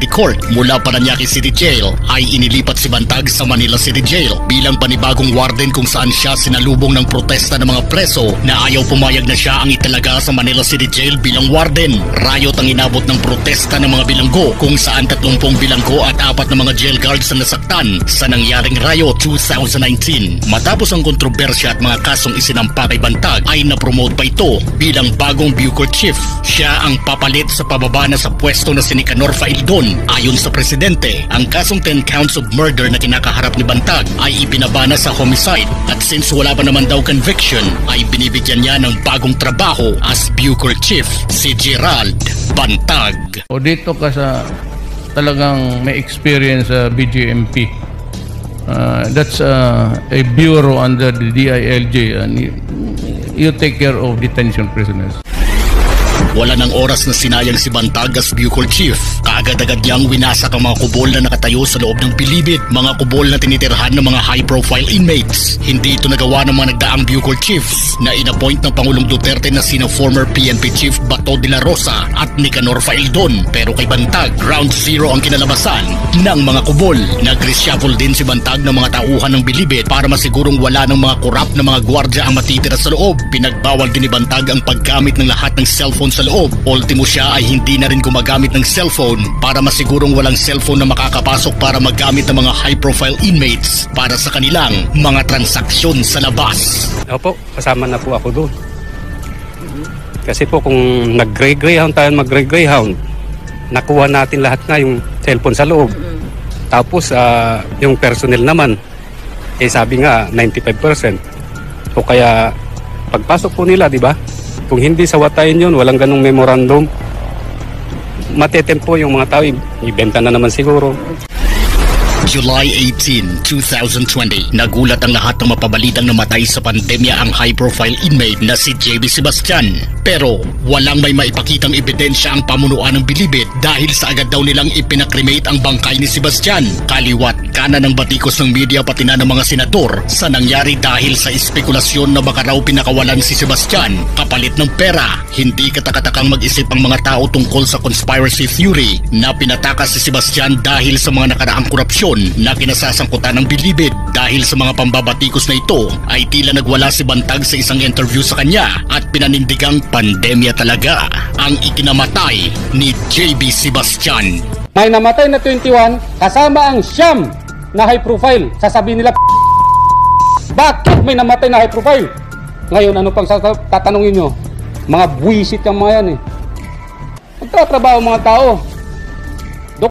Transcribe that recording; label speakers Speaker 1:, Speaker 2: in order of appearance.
Speaker 1: City Court mula Parañaque City Jail ay inilipat si Bantag sa Manila City Jail bilang panibagong warden kung saan siya sinalubong ng protesta ng mga preso na ayaw pumayag na siya ang italaga sa Manila City Jail bilang warden. Riot ang inabot ng protesta ng mga bilanggo kung saan 30 bilanggo at 4 na mga jail guards ang nasaktan sa nangyaring riot 2019. Matapos ang kontrobersya at mga kasong isinampa kay Bantag ay napromote pa ito bilang bagong Bucor Chief. Siya ang papalit sa pababa na sa pwesto na si Nicanor Faildon. Ayon sa presidente, ang kasong 10 counts of murder na kinakaharap ni Bantag ay ibinaba na sa homicide at since wala pa naman daw conviction ay binibigyan niya ng bagong trabaho as Bucor Chief, si Gerald Bantag.
Speaker 2: O dito ka sa talagang may experience sa BJMP. That's a bureau under the DILG and you take care of detention prisoners.
Speaker 1: Wala ng oras na sinayang si Bantag as Bucor Chief. Kaagad-agad niyang winasak ang mga kubol na nakatayo sa loob ng bilibid. Mga kubol na tinitirhan ng mga high-profile inmates. Hindi ito nagawa ng mga nagdaang Bucor Chiefs na inappoint ng Pangulong Duterte na sina former PNP Chief Bato de la Rosa at Nicanor Faildon. Pero kay Bantag, ground zero ang kinalabasan ng mga kubol. Nag-reshuffle din si Bantag ng mga tauhan ng bilibid para masigurong wala ng mga korap na mga gwardya ang matitira sa loob. Pinagbawal din ni Bantag ang paggamit ng lahat ng cellphone sa loob. Ultimo siya ay hindi na rin gumagamit ng cellphone para masigurong walang cellphone na makakapasok para magamit ng mga high-profile inmates para sa kanilang mga transaksyon sa labas.
Speaker 3: Opo, kasama na po ako doon. Kasi po kung nag-greyhound tayo, mag-greyhound, nakuha natin lahat nga yung cellphone sa loob. Tapos yung personnel naman, sabi nga 95%. O kaya pagpasok po nila, di ba? Kung hindi sawatayin yun, walang ganong memorandum, matetempo yung mga tao, ibenta na naman siguro.
Speaker 1: July 18, 2020, nagulat ang lahat ng mapabalitang namatay sa pandemya ang high-profile inmate na si JB Sebastian. Pero walang may maipakitang ebidensya ang pamunuan ng bilibid dahil sa agad daw nilang ipinakremate ang bangkay ni Sebastian. Kaliwat kanan ng batikos ng media pati na ng mga senador sa nangyari dahil sa espekulasyon na baka raw pinakawalan si Sebastian kapalit ng pera. Hindi katakatakang mag-isip ang mga tao tungkol sa conspiracy theory na pinatakas si Sebastian dahil sa mga nakaraang korupsyon na kinasasangkutan ng bilibid. Dahil sa mga pambabatikos na ito ay tila nagwala si Bantag sa isang interview sa kanya at pinanindigang pandemya talaga ang ikinamatay ni JB Sebastian.
Speaker 4: May namatay na 21 kasama ang siyam na high profile. Sasabihin nila, bakit may namatay na high profile? Ngayon, ano pang tatanungin nyo? Mga buwisit yung mga yan eh. Magtatrabaho mga tao.